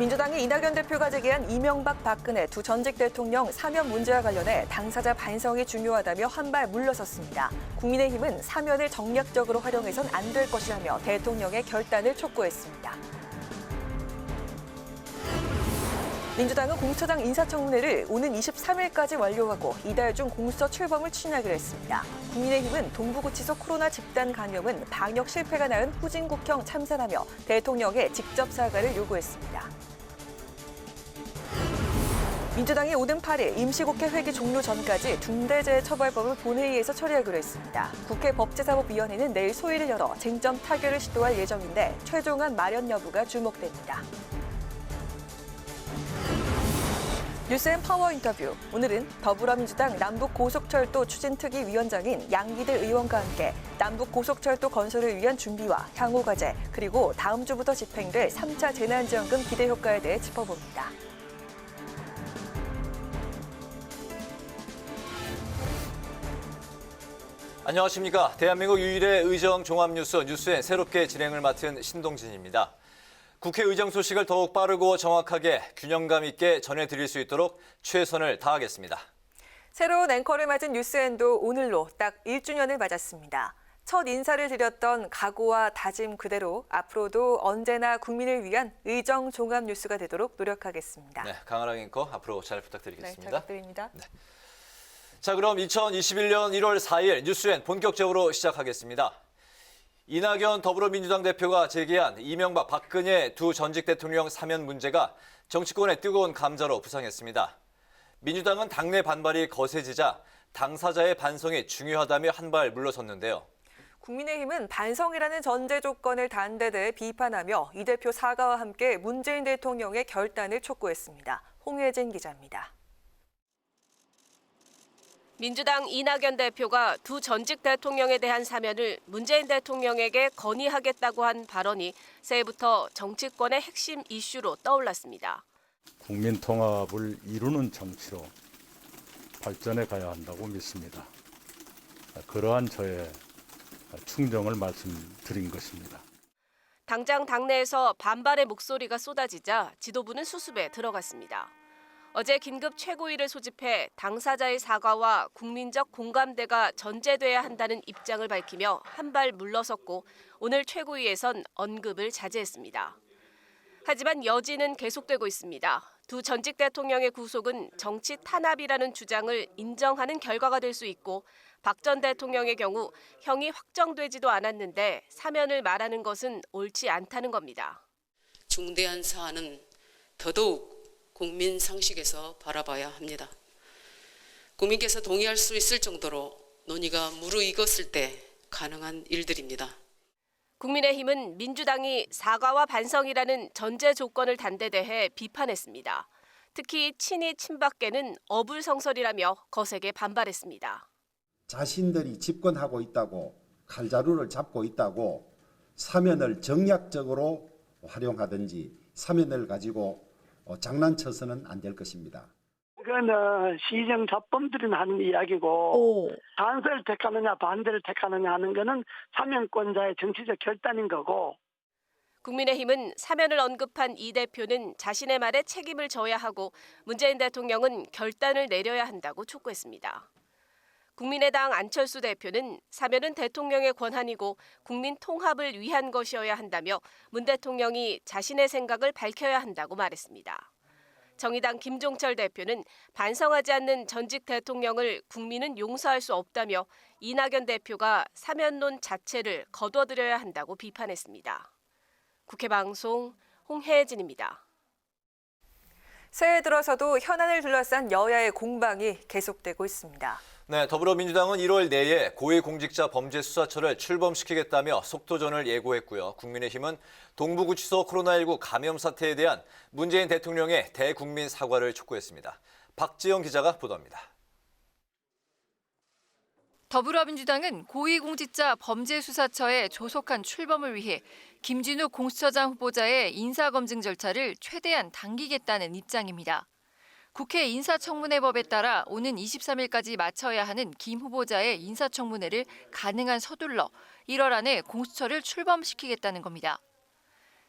민주당의 이낙연 대표가 제기한 이명박, 박근혜 두 전직 대통령 사면 문제와 관련해 당사자 반성이 중요하다며 한 발 물러섰습니다. 국민의힘은 사면을 정략적으로 활용해선 안 될 것이라며 대통령의 결단을 촉구했습니다. 민주당은 공수처장 인사청문회를 오는 23일까지 완료하고 이달 중 공수처 출범을 추진하기로 했습니다. 국민의힘은 동부구치소 코로나 집단 감염은 방역 실패가 낳은 후진국형 참사라며 대통령의 직접 사과를 요구했습니다. 민주당이 오는 8일 임시국회 회기 종료 전까지 중대재해처벌법을 본회의에서 처리하기로 했습니다. 국회 법제사법위원회는 내일 소위를 열어 쟁점 타결을 시도할 예정인데 최종안 마련 여부가 주목됩니다. 뉴스앤 파워 인터뷰. 오늘은 더불어민주당 남북고속철도 추진특위위원장인 양기대 의원과 함께 남북고속철도 건설을 위한 준비와 향후 과제, 그리고 다음 주부터 집행될 3차 재난지원금 기대 효과에 대해 짚어봅니다. 안녕하십니까. 대한민국 유일의 의정 종합뉴스 뉴스앤 새롭게 진행을 맡은 신동진입니다. 국회 의정 소식을 더욱 빠르고 정확하게 균형감 있게 전해드릴 수 있도록 최선을 다하겠습니다. 새로운 앵커를 맞은 뉴스앤도 오늘로 딱 1주년을 맞았습니다. 첫 인사를 드렸던 각오와 다짐 그대로 앞으로도 언제나 국민을 위한 의정 종합 뉴스가 되도록 노력하겠습니다. 네, 강아랑 앵커 앞으로 잘 부탁드리겠습니다. 네, 잘 부탁드립니다. 네. 자, 그럼 2021년 1월 4일 뉴스앤 본격적으로 시작하겠습니다. 이낙연 더불어민주당 대표가 제기한 이명박, 박근혜 두 전직 대통령 사면 문제가 정치권의 뜨거운 감자로 부상했습니다. 민주당은 당내 반발이 거세지자 당사자의 반성이 중요하다며 한 발 물러섰는데요. 국민의힘은 반성이라는 전제 조건을 단대대 비판하며 이 대표 사과와 함께 문재인 대통령의 결단을 촉구했습니다. 홍혜진 기자입니다. 민주당 이낙연 대표가 두 전직 대통령에 대한 사면을 문재인 대통령에게 건의하겠다고 한 발언이 새해부터 정치권의 핵심 이슈로 떠올랐습니다. 국민 통합을 이루는 정치로 발전해 가야 한다고 믿습니다. 그러한 저의 충정을 말씀드린 것입니다. 당장 당내에서 반발의 목소리가 쏟아지자 지도부는 수습에 들어갔습니다. 어제 긴급 최고위를 소집해 당사자의 사과와 국민적 공감대가 전제돼야 한다는 입장을 밝히며 한 발 물러섰고 오늘 최고위에선 언급을 자제했습니다. 하지만 여지는 계속되고 있습니다. 두 전직 대통령의 구속은 정치 탄압이라는 주장을 인정하는 결과가 될 수 있고 박 전 대통령의 경우 형이 확정되지도 않았는데 사면을 말하는 것은 옳지 않다는 겁니다. 중대한 사안은 더더욱 국민 상식에서 바라봐야 합니다. 국민께서 동의할 수 있을 정도로 논의가 무르익었을 때 가능한 일들입니다. 국민의힘은 민주당이 사과와 반성이라는 전제 조건을 단대대해 비판했습니다. 특히 친이 친박계는 어불성설이라며 거세게 반발했습니다. 자신들이 집권하고 있다고 칼자루를 잡고 있다고 사면을 정략적으로 활용하든지 사면을 가지고 장난쳐서는 안 될 것입니다. 그거는 시정 잡범들이 하는 이야기고 찬성을 택하느냐 반대를 택하느냐 하는 거는 사면권자의 정치적 결단인 거고. 국민의힘은 사면을 언급한 이 대표는 자신의 말에 책임을 져야 하고 문재인 대통령은 결단을 내려야 한다고 촉구했습니다. 국민의당 안철수 대표는 사면은 대통령의 권한이고 국민 통합을 위한 것이어야 한다며 문 대통령이 자신의 생각을 밝혀야 한다고 말했습니다. 정의당 김종철 대표는 반성하지 않는 전직 대통령을 국민은 용서할 수 없다며 이낙연 대표가 사면론 자체를 거둬들여야 한다고 비판했습니다. 국회 방송 홍혜진입니다. 새해 들어서도 현안을 둘러싼 여야의 공방이 계속되고 있습니다. 네, 더불어민주당은 1월 내에 고위공직자범죄수사처를 출범시키겠다며 속도전을 예고했고요. 국민의힘은 동부구치소 코로나19 감염 사태에 대한 문재인 대통령의 대국민 사과를 촉구했습니다. 박지영 기자가 보도합니다. 더불어민주당은 고위공직자 범죄수사처의 조속한 출범을 위해 김진욱 공수처장 후보자의 인사검증 절차를 최대한 당기겠다는 입장입니다. 국회 인사청문회법에 따라 오는 23일까지 마쳐야 하는 김 후보자의 인사청문회를 가능한 서둘러 1월 안에 공수처를 출범시키겠다는 겁니다.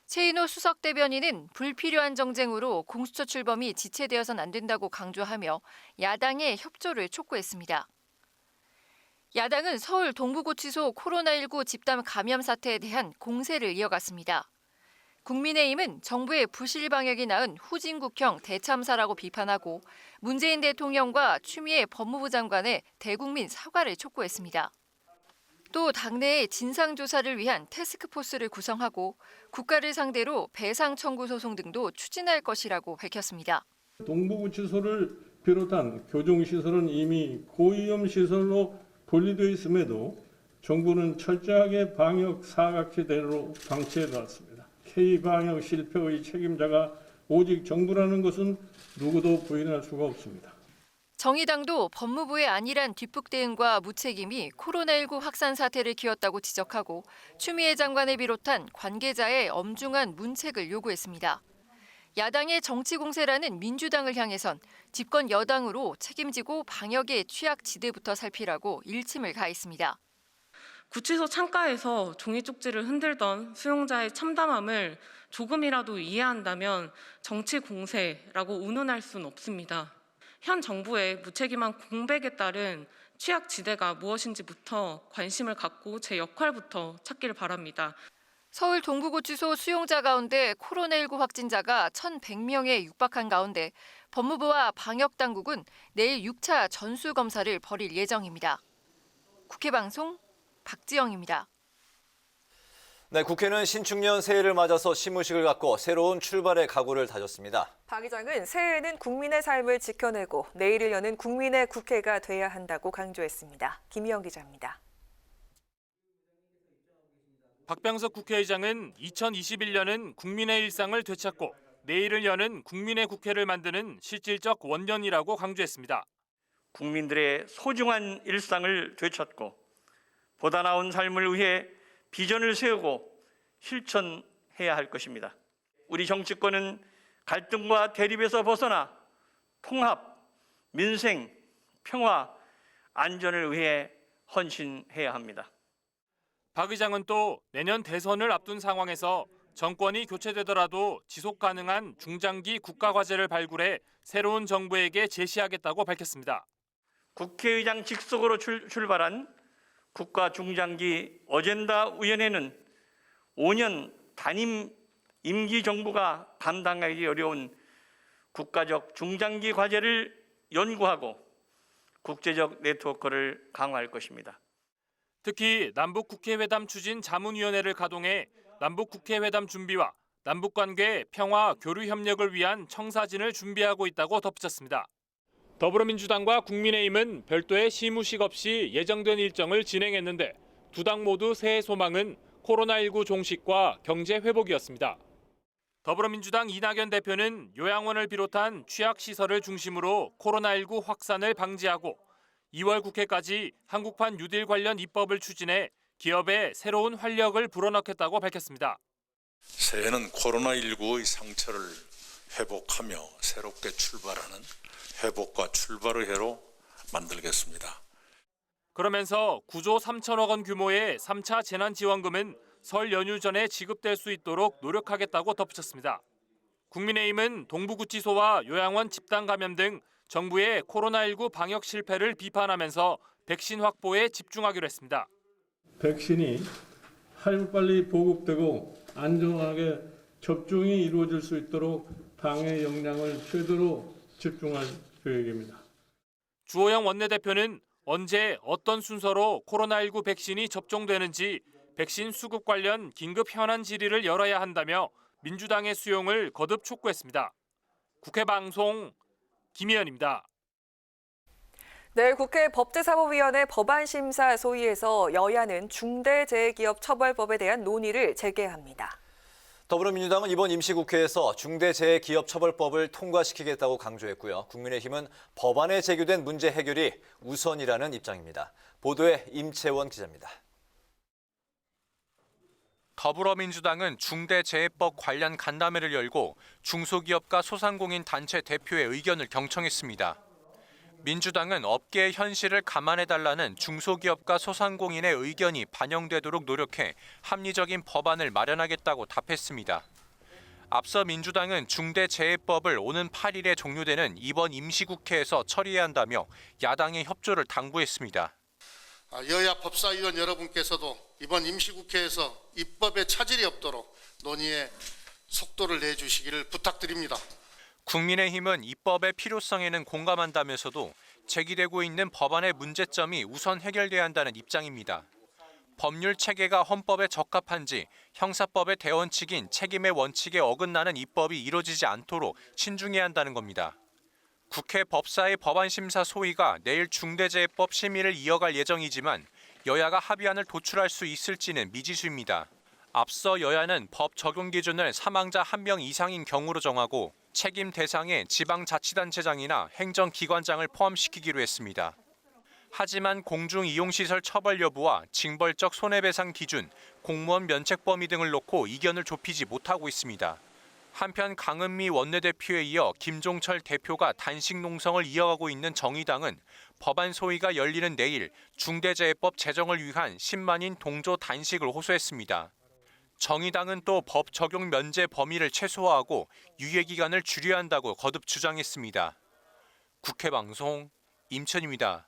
최인호 수석 대변인은 불필요한 정쟁으로 공수처 출범이 지체되어선 안 된다고 강조하며 야당의 협조를 촉구했습니다. 야당은 서울 동부구치소 코로나19 집단 감염 사태에 대한 공세를 이어갔습니다. 국민의힘은 정부의 부실 방역이 낳은 후진국형 대참사라고 비판하고 문재인 대통령과 추미애 법무부 장관의 대국민 사과를 촉구했습니다. 또 당내에 진상조사를 위한 태스크포스를 구성하고 국가를 상대로 배상 청구 소송 등도 추진할 것이라고 밝혔습니다. 동부구치소를 비롯한 교정시설은 이미 고위험 시설로 분리되어 있음에도 정부는 철저하게 방역 사각지대로 방치해왔습니다. K방역 실패의 책임자가 오직 정부라는 것은 누구도 부인할 수가 없습니다. 정의당도 법무부의 안일한 뒷북 대응과 무책임이 코로나19 확산 사태를 키웠다고 지적하고 추미애 장관을 비롯한 관계자의 엄중한 문책을 요구했습니다. 야당의 정치 공세라는 민주당을 향해선 집권 여당으로 책임지고 방역의 취약지대부터 살피라고 일침을 가했습니다. 구치소 창가에서 종이 쪽지를 흔들던 수용자의 참담함을 조금이라도 이해한다면 정치 공세라고 운운할 수는 없습니다. 현 정부의 무책임한 공백에 따른 취약지대가 무엇인지부터 관심을 갖고 제 역할부터 찾기를 바랍니다. 서울 동부구치소 수용자 가운데 코로나19 확진자가 1,100명에 육박한 가운데 법무부와 방역당국은 내일 6차 전수검사를 벌일 예정입니다. 국회방송 박지영입니다. 네, 국회는 신축년 새해를 맞아서 시무식을 갖고 새로운 출발의 각오를 다졌습니다. 박 의장은 새해에는 국민의 삶을 지켜내고 내일을 여는 국민의 국회가 돼야 한다고 강조했습니다. 김희영 기자입니다. 박병석 국회의장은 2021년은 국민의 일상을 되찾고 내일을 여는 국민의 국회를 만드는 실질적 원년이라고 강조했습니다. 국민들의 소중한 일상을 되찾고 보다 나은 삶을 위해 비전을 세우고 실천해야 할 것입니다. 우리 정치권은 갈등과 대립에서 벗어나 통합, 민생, 평화, 안전을 위해 헌신해야 합니다. 박 의장은 또 내년 대선을 앞둔 상황에서 정권이 교체되더라도 지속 가능한 중장기 국가과제를 발굴해 새로운 정부에게 제시하겠다고 밝혔습니다. 국회의장 직속으로 출발한 국가 중장기 어젠다 위원회는 5년 단임 임기 정부가 감당하기 어려운 국가적 중장기 과제를 연구하고 국제적 네트워크를 강화할 것입니다. 특히 남북국회회담 추진 자문위원회를 가동해 남북국회회담 준비와 남북관계 평화 교류 협력을 위한 청사진을 준비하고 있다고 덧붙였습니다. 더불어민주당과 국민의힘은 별도의 시무식 없이 예정된 일정을 진행했는데 두 당 모두 새해 소망은 코로나19 종식과 경제 회복이었습니다. 더불어민주당 이낙연 대표는 요양원을 비롯한 취약시설을 중심으로 코로나19 확산을 방지하고 2월 국회까지 한국판 뉴딜 관련 입법을 추진해 기업에 새로운 활력을 불어넣겠다고 밝혔습니다. 새해는 코로나19의 상처를 회복하며 새롭게 출발하는 회복과 출발의 해로 만들겠습니다. 그러면서 9조 3천억 원 규모의 3차 재난지원금은 설 연휴 전에 지급될 수 있도록 노력하겠다고 덧붙였습니다. 국민의힘은 동부구치소와 요양원 집단 감염 등 정부의 코로나19 방역 실패를 비판하면서 백신 확보에 집중하기로 했습니다. 백신이 하루빨리 보급되고 안전하게 접종이 이루어질 수 있도록 방역 역량을 최대로 집중할 계획입니다. 주호영 원내대표는 언제 어떤 순서로 코로나19 백신이 접종되는지 백신 수급 관련 긴급 현안 질의를 열어야 한다며 민주당의 수용을 거듭 촉구했습니다. 국회방송 김희연입니다. 내일 국회 법제사법위원회 법안심사 소위에서 여야는 중대재해기업처벌법에 대한 논의를 재개합니다. 더불어민주당은 이번 임시국회에서 중대재해기업처벌법을 통과시키겠다고 강조했고요. 국민의힘은 법안에 제기된 문제 해결이 우선이라는 입장입니다. 보도에 임채원 기자입니다. 더불어민주당은 중대재해법 관련 간담회를 열고 중소기업과 소상공인 단체 대표의 의견을 경청했습니다. 민주당은 업계의 현실을 감안해달라는 중소기업과 소상공인의 의견이 반영되도록 노력해 합리적인 법안을 마련하겠다고 답했습니다. 앞서 민주당은 중대재해법을 오는 8일에 종료되는 이번 임시국회에서 처리해야 한다며 야당의 협조를 당부했습니다. 여야 법사위원 여러분께서도 이번 임시국회에서 입법에 차질이 없도록 논의에 속도를 내주시기를 부탁드립니다. 국민의힘은 입법의 필요성에는 공감한다면서도 제기되고 있는 법안의 문제점이 우선 해결돼야 한다는 입장입니다. 법률 체계가 헌법에 적합한지 형사법의 대원칙인 책임의 원칙에 어긋나는 입법이 이뤄지지 않도록 신중해야 한다는 겁니다. 국회 법사위 법안심사 소위가 내일 중대재해법 심의를 이어갈 예정이지만 여야가 합의안을 도출할 수 있을지는 미지수입니다. 앞서 여야는 법 적용 기준을 사망자 1명 이상인 경우로 정하고 책임 대상에 지방자치단체장이나 행정기관장을 포함시키기로 했습니다. 하지만 공중이용시설 처벌 여부와 징벌적 손해배상 기준, 공무원 면책 범위 등을 놓고 이견을 좁히지 못하고 있습니다. 한편 강은미 원내대표에 이어 김종철 대표가 단식 농성을 이어가고 있는 정의당은 법안 소위가 열리는 내일 중대재해법 제정을 위한 10만인 동조 단식을 호소했습니다. 정의당은 또 법 적용 면제 범위를 최소화하고 유예 기간을 줄여야 한다고 거듭 주장했습니다. 국회 방송 임천입니다.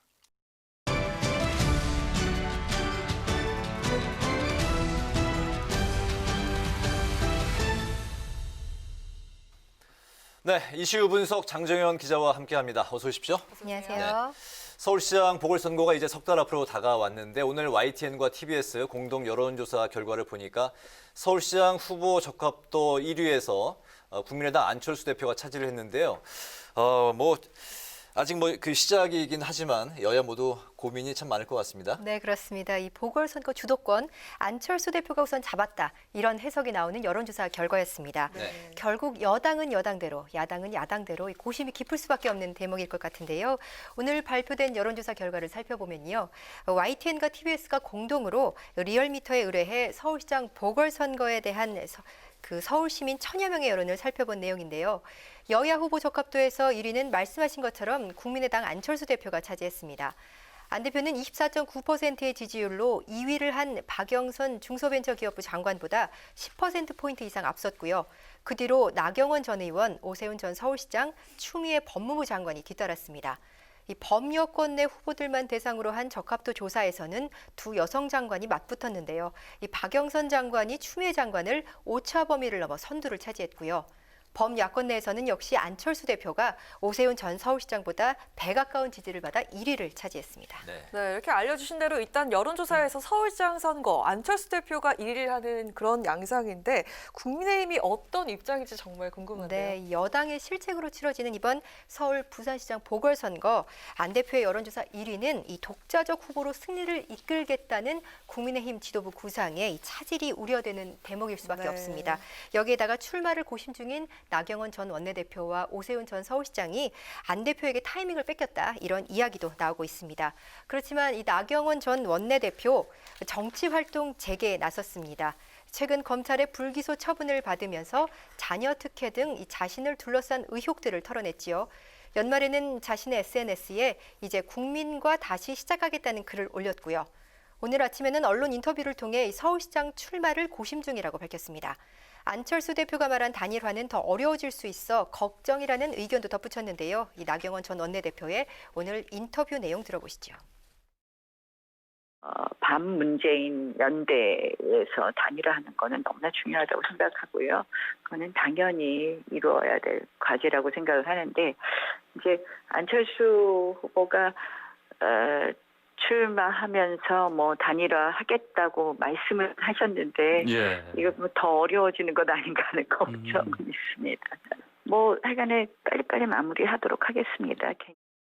네, 이슈 분석 장정현 기자와 함께합니다. 어서 오십시오. 안녕하세요. 서울시장 보궐선거가 이제 석 달 앞으로 다가왔는데 오늘 YTN과 TBS 공동 여론조사 결과를 보니까 서울시장 후보 적합도 1위에서 국민의당 안철수 대표가 차지를 했는데요. 아직 그 시작이긴 하지만 여야 모두 고민이 참 많을 것 같습니다. 네, 그렇습니다. 이 보궐선거 주도권 안철수 대표가 우선 잡았다. 이런 해석이 나오는 여론조사 결과였습니다. 네. 결국 여당은 여당대로, 야당은 야당대로 고심이 깊을 수밖에 없는 대목일 것 같은데요. 오늘 발표된 여론조사 결과를 살펴보면요. YTN과 TBS가 공동으로 리얼미터에 의뢰해 서울시장 보궐선거에 대한 서울 시민 1000여 명의 여론을 살펴본 내용인데요. 여야 후보 적합도에서 1위는 말씀하신 것처럼 국민의당 안철수 대표가 차지했습니다. 안 대표는 24.9%의 지지율로 2위를 한 박영선 중소벤처기업부 장관보다 10%포인트 이상 앞섰고요. 그 뒤로 나경원 전 의원, 오세훈 전 서울시장, 추미애 법무부 장관이 뒤따랐습니다. 이 범여권 내 후보들만 대상으로 한 적합도 조사에서는 두 여성 장관이 맞붙었는데요. 이 박영선 장관이 추미애 장관을 오차 범위를 넘어 선두를 차지했고요. 범야권 내에서는 역시 안철수 대표가 오세훈 전 서울시장보다 배 가까운 지지를 받아 1위를 차지했습니다. 네, 이렇게 알려주신 대로 일단 여론조사에서 서울시장 선거 안철수 대표가 1위를 하는 그런 양상인데 국민의힘이 어떤 입장인지 정말 궁금한데요. 네, 여당의 실책으로 치러지는 이번 서울 부산시장 보궐선거 안 대표의 여론조사 1위는 이 독자적 후보로 승리를 이끌겠다는 국민의힘 지도부 구상의 이 차질이 우려되는 대목일 수밖에 없습니다. 여기에다가 출마를 고심 중인 나경원 전 원내대표와 오세훈 전 서울시장이 안 대표에게 타이밍을 뺏겼다 이런 이야기도 나오고 있습니다. 그렇지만 이 나경원 전 원내대표 정치활동 재개에 나섰습니다. 최근 검찰의 불기소 처분을 받으면서 자녀 특혜 등 이 자신을 둘러싼 의혹들을 털어냈지요. 연말에는 자신의 SNS에 이제 국민과 다시 시작하겠다는 글을 올렸고요. 오늘 아침에는 언론 인터뷰를 통해 서울시장 출마를 고심 중이라고 밝혔습니다. 안철수 대표가 말한 단일화는 더 어려워질 수 있어 걱정이라는 의견도 덧붙였는데요. 이 나경원 전 원내대표의 오늘 인터뷰 내용 들어보시죠. 반문재인 연대에서 단일화하는 거는 너무나 중요하다고 생각하고요. 그거는 당연히 이루어야 될 과제라고 생각을 하는데 이제 안철수 후보가 출마하면서 단일화 하겠다고 말씀을 하셨는데 이거 더 어려워지는 것 아닌가 하는 걱정은 있습니다. 하여간에 빨리빨리 마무리하도록 하겠습니다.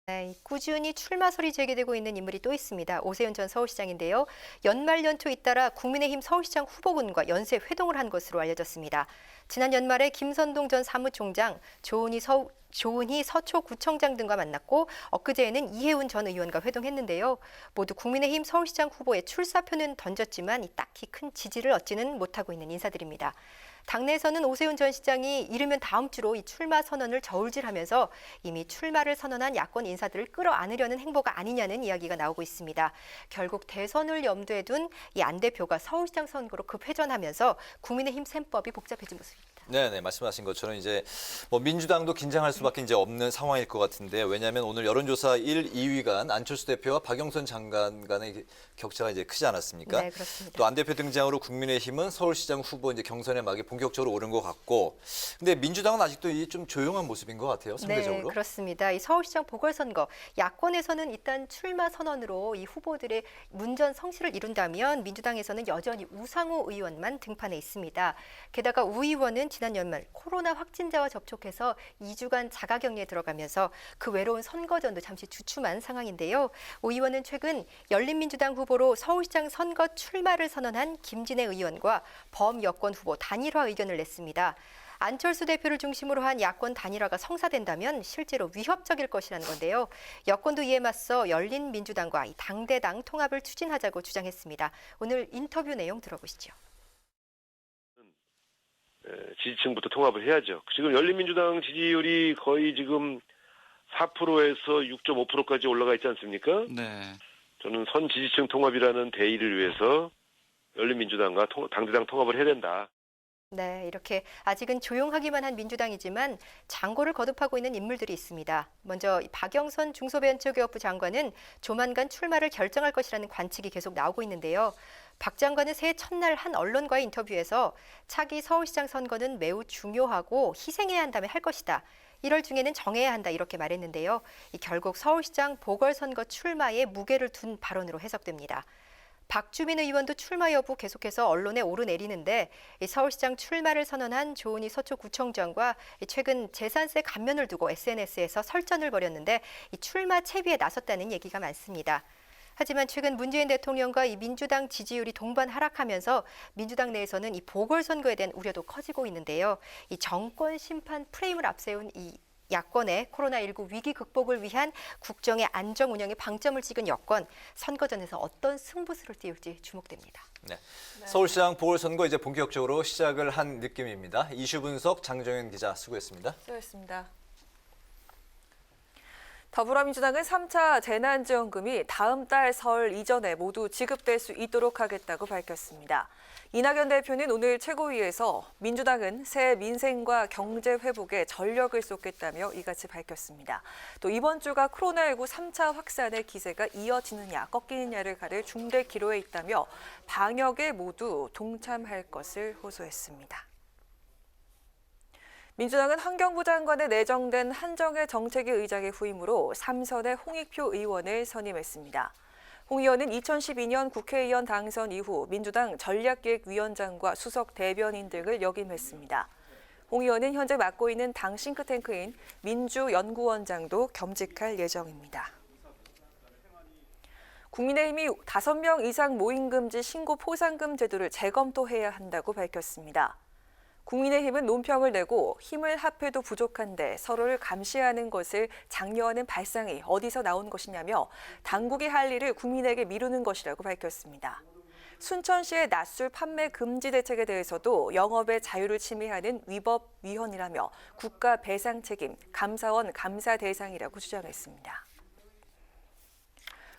네, 꾸준히 출마설이 제기되고 있는 인물이 또 있습니다. 오세훈 전 서울시장인데요. 연말 연초 잇따라 국민의힘 서울시장 후보군과 연쇄 회동을 한 것으로 알려졌습니다. 지난 연말에 김선동 전 사무총장, 조은희 서초구청장 등과 만났고 엊그제에는 이해운 전 의원과 회동했는데요. 모두 국민의힘 서울시장 후보의 출사표는 던졌지만 딱히 큰 지지를 얻지는 못하고 있는 인사들입니다. 당내에서는 오세훈 전 시장이 이르면 다음 주로 이 출마 선언을 저울질하면서 이미 출마를 선언한 야권 인사들을 끌어안으려는 행보가 아니냐는 이야기가 나오고 있습니다. 결국 대선을 염두에 둔 이 안 대표가 서울시장 선거로 급회전하면서 국민의힘 셈법이 복잡해진 모습입니다. 네, 말씀하신 것처럼 이제 뭐 민주당도 긴장할 수밖에 이제 없는 상황일 것 같은데 왜냐하면 오늘 여론조사 1, 2위 간 안철수 대표와 박영선 장관 간의 격차가 이제 크지 않았습니까? 네, 그렇습니다. 또 안 대표 등장으로 국민의힘은 서울시장 후보 이제 경선의 막에 본격적으로 오른 것 같고, 근데 민주당은 아직도 이 좀 조용한 모습인 것 같아요, 상대적으로. 네, 그렇습니다. 이 서울시장 보궐선거 야권에서는 일단 출마 선언으로 이 후보들의 문전 성시를 이룬다면 민주당에서는 여전히 우상호 의원만 등판해 있습니다. 게다가 우 의원은 지난 연말 코로나 확진자와 접촉해서 2주간 자가격리에 들어가면서 그 외로운 선거전도 잠시 주춤한 상황인데요. 우 의원은 최근 열린민주당 후보로 서울시장 선거 출마를 선언한 김진애 의원과 범여권 후보 단일화 의견을 냈습니다. 안철수 대표를 중심으로 한 야권 단일화가 성사된다면 실제로 위협적일 것이라는 건데요. 여권도 이에 맞서 열린민주당과 당대당 통합을 추진하자고 주장했습니다. 오늘 인터뷰 내용 들어보시죠. 지지층부터 통합을 해야죠. 지금 열린민주당 지지율이 거의 지금 4%에서 6.5%까지 올라가 있지 않습니까? 네. 저는 선 지지층 통합이라는 대의를 위해서 열린민주당과 당대당 통합을 해야 된다. 네, 이렇게 아직은 조용하기만 한 민주당이지만 장고를 거듭하고 있는 인물들이 있습니다. 먼저 박영선 중소벤처기업부 장관은 조만간 출마를 결정할 것이라는 관측이 계속 나오고 있는데요. 박 장관은 새해 첫날 한 언론과의 인터뷰에서 차기 서울시장 선거는 매우 중요하고 희생해야 한다면 할 것이다. 1월 중에는 정해야 한다 이렇게 말했는데요. 결국 서울시장 보궐선거 출마에 무게를 둔 발언으로 해석됩니다. 박주민 의원도 출마 여부 계속해서 언론에 오르내리는데 서울시장 출마를 선언한 조은희 서초구청장과 최근 재산세 감면을 두고 SNS에서 설전을 벌였는데 출마 채비에 나섰다는 얘기가 많습니다. 하지만 최근 문재인 대통령과 이 민주당 지지율이 동반 하락하면서 민주당 내에서는 이 보궐선거에 대한 우려도 커지고 있는데요. 이 정권 심판 프레임을 앞세운 이 야권의 코로나19 위기 극복을 위한 국정의 안정 운영에 방점을 찍은 여권, 선거전에서 어떤 승부수를 띄울지 주목됩니다. 네. 서울시장 보궐선거 이제 본격적으로 시작을 한 느낌입니다. 이슈 분석 장정현 기자 수고했습니다. 수고했습니다. 더불어민주당은 3차 재난지원금이 다음 달 설 이전에 모두 지급될 수 있도록 하겠다고 밝혔습니다. 이낙연 대표는 오늘 최고위에서 민주당은 새 민생과 경제 회복에 전력을 쏟겠다며 이같이 밝혔습니다. 또 이번 주가 코로나19 3차 확산의 기세가 이어지느냐 꺾이느냐를 가릴 중대 기로에 있다며 방역에 모두 동참할 것을 호소했습니다. 민주당은 환경부 장관에 내정된 한정혜 정책위 의장의 후임으로 3선의 홍익표 의원을 선임했습니다. 홍 의원은 2012년 국회의원 당선 이후 민주당 전략기획위원장과 수석 대변인 등을 역임했습니다. 홍 의원은 현재 맡고 있는 당 싱크탱크인 민주연구원장도 겸직할 예정입니다. 국민의힘이 5명 이상 모임금지 신고 포상금 제도를 재검토해야 한다고 밝혔습니다. 국민의힘은 논평을 내고 힘을 합해도 부족한데 서로를 감시하는 것을 장려하는 발상이 어디서 나온 것이냐며 당국이 할 일을 국민에게 미루는 것이라고 밝혔습니다. 순천시의 낮술 판매 금지 대책에 대해서도 영업의 자유를 침해하는 위법 위헌이라며 국가 배상 책임, 감사원 감사 대상이라고 주장했습니다.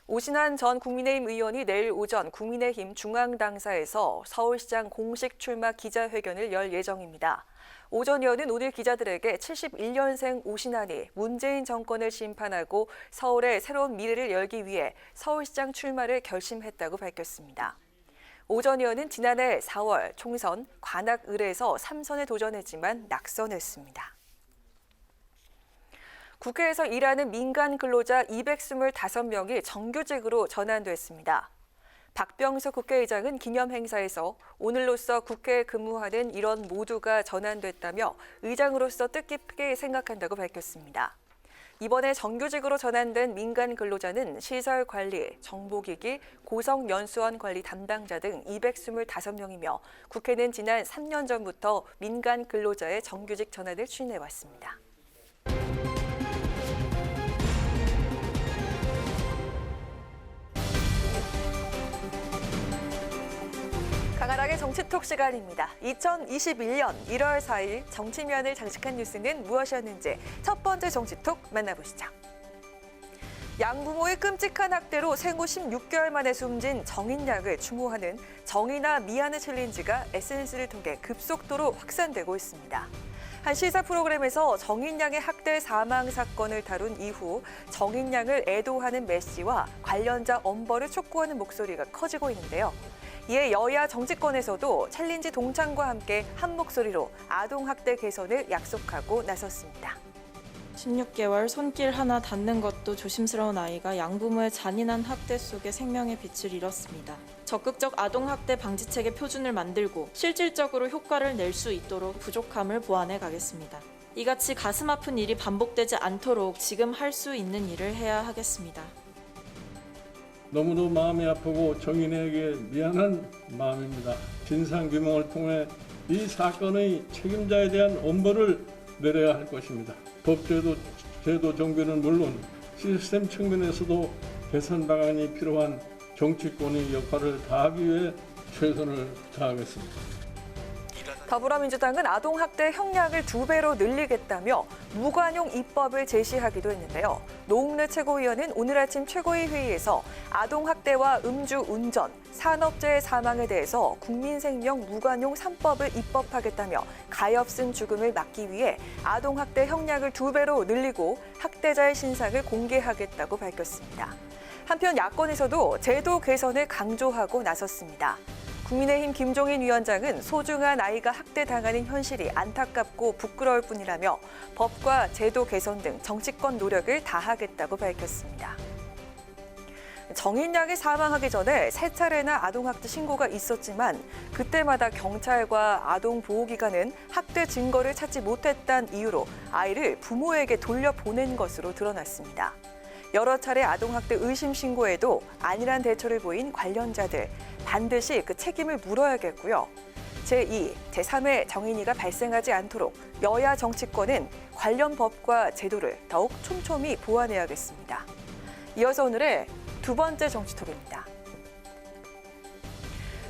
오신환 전 국민의힘 의원이 내일 오전 국민의힘 중앙당사에서 서울시장 공식 출마 기자회견을 열 예정입니다. 오 전 의원은 오늘 기자들에게 71년생 오신환이 문재인 정권을 심판하고 서울의 새로운 미래를 열기 위해 서울시장 출마를 결심했다고 밝혔습니다. 오 전 의원은 지난해 4월 총선 관악을에서 3선에 도전했지만 낙선했습니다. 국회에서 일하는 민간 근로자 225명이 정규직으로 전환됐습니다. 박병석 국회의장은 기념 행사에서 오늘로써 국회에 근무하는 일원 모두가 전환됐다며 의장으로서 뜻깊게 생각한다고 밝혔습니다. 이번에 정규직으로 전환된 민간 근로자는 시설 관리, 정보기기, 고성연수원 관리 담당자 등 225명이며 국회는 지난 3년 전부터 민간 근로자의 정규직 전환을 추진해왔습니다. 강한하게 정치톡 시간입니다. 2021년 1월 4일 정치면을 장식한 뉴스는 무엇이었는지 첫 번째 정치톡 만나보시죠. 양부모의 끔찍한 학대로 생후 16개월 만에 숨진 정인양을 추모하는 정인아 미안해 챌린지가 SNS를 통해 급속도로 확산되고 있습니다. 한 시사 프로그램에서 정인양의 학대 사망 사건을 다룬 이후 정인양을 애도하는 메시와 관련자 엄벌을 촉구하는 목소리가 커지고 있는데요. 이에 여야 정치권에서도 챌린지 동참과 함께 한 목소리로 아동학대 개선을 약속하고 나섰습니다. 16개월 손길 하나 닿는 것도 조심스러운 아이가 양부모의 잔인한 학대 속에 생명의 빛을 잃었습니다. 적극적 아동학대 방지책의 표준을 만들고 실질적으로 효과를 낼 수 있도록 부족함을 보완해 가겠습니다. 이같이 가슴 아픈 일이 반복되지 않도록 지금 할 수 있는 일을 해야 하겠습니다. 너무도 마음이 아프고 정인에게 미안한 마음입니다. 진상규명을 통해 이 사건의 책임자에 대한 엄벌을 내려야 할 것입니다. 법제도 제도 정비는 물론 시스템 측면에서도 개선 방안이 필요한 정치권의 역할을 다하기 위해 최선을 다하겠습니다. 더불어민주당은 아동학대 형량을 2배로 늘리겠다며 무관용 입법을 제시하기도 했는데요. 노웅래 최고위원은 오늘 아침 최고위 회의에서 아동학대와 음주운전, 산업재해 사망에 대해서 국민생명 무관용 3법을 입법하겠다며 가엾은 죽음을 막기 위해 아동학대 형량을 2배로 늘리고 학대자의 신상을 공개하겠다고 밝혔습니다. 한편 야권에서도 제도 개선을 강조하고 나섰습니다. 국민의힘 김종인 위원장은 소중한 아이가 학대당하는 현실이 안타깝고 부끄러울 뿐이라며 법과 제도 개선 등 정치권 노력을 다하겠다고 밝혔습니다. 정인양이 사망하기 전에 3차례나 아동학대 신고가 있었지만 그때마다 경찰과 아동보호기관은 학대 증거를 찾지 못했다는 이유로 아이를 부모에게 돌려보낸 것으로 드러났습니다. 여러 차례 아동학대 의심 신고에도 안일한 대처를 보인 관련자들 반드시 그 책임을 물어야겠고요. 제2, 제3의 정인이가 발생하지 않도록 여야 정치권은 관련 법과 제도를 더욱 촘촘히 보완해야겠습니다. 이어서 오늘의 두 번째 정치톱입니다.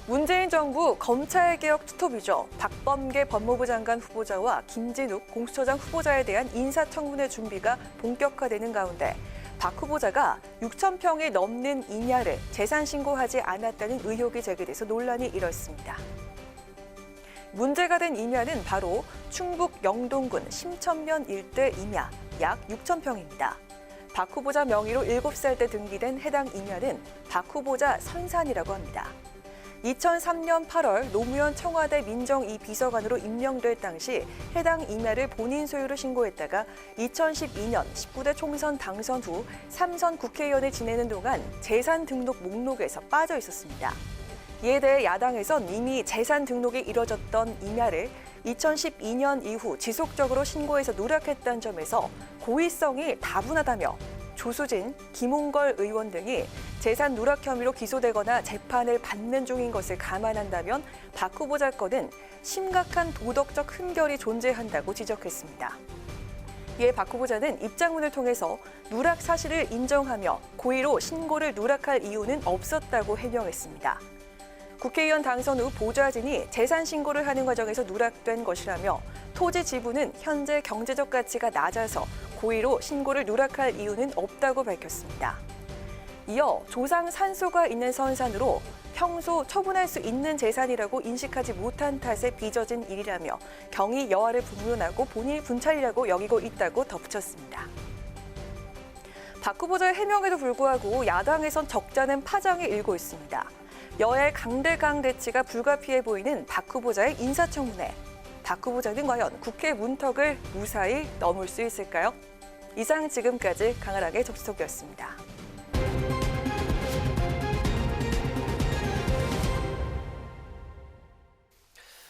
문재인 정부 검찰개혁 투톱이죠. 박범계 법무부 장관 후보자와 김진욱 공수처장 후보자에 대한 인사청문회 준비가 본격화되는 가운데 박 후보자가 6,000평이 넘는 임야를 재산 신고하지 않았다는 의혹이 제기돼서 논란이 일었습니다. 문제가 된 임야는 바로 충북 영동군 심천면 일대 임야 약 6,000평입니다. 박 후보자 명의로 7살 때 등기된 해당 임야는 박 후보자 선산이라고 합니다. 2003년 8월 노무현 청와대 민정2 비서관으로 임명될 당시 해당 임야를 본인 소유로 신고했다가 2012년 19대 총선 당선 후 3선 국회의원을 지내는 동안 재산 등록 목록에서 빠져 있었습니다. 이에 대해 야당에선 이미 재산 등록이 이뤄졌던 임야를 2012년 이후 지속적으로 신고해서 누락했다는 점에서 고의성이 다분하다며 조수진, 김홍걸 의원 등이 재산 누락 혐의로 기소되거나 재판을 받는 중인 것을 감안한다면 박 후보자 건은 심각한 도덕적 흠결이 존재한다고 지적했습니다. 이에 박 후보자는 입장문을 통해서 누락 사실을 인정하며 고의로 신고를 누락할 이유는 없었다고 해명했습니다. 국회의원 당선 후 보좌진이 재산 신고를 하는 과정에서 누락된 것이라며 토지 지분은 현재 경제적 가치가 낮아서 고의로 신고를 누락할 이유는 없다고 밝혔습니다. 이어 조상 산소가 있는 선산으로 평소 처분할 수 있는 재산이라고 인식하지 못한 탓에 빚어진 일이라며 경위 여하를 분문하고 본인이 분찰이라고 여기고 있다고 덧붙였습니다. 박 후보자의 해명에도 불구하고 야당에선 적잖은 파장이 일고 있습니다. 여야의 강대강 대치가 불가피해 보이는 박 후보자의 인사청문회. 박 후보자는 과연 국회 문턱을 무사히 넘을 수 있을까요? 이상 지금까지 강아랑의 접수톡이었습니다.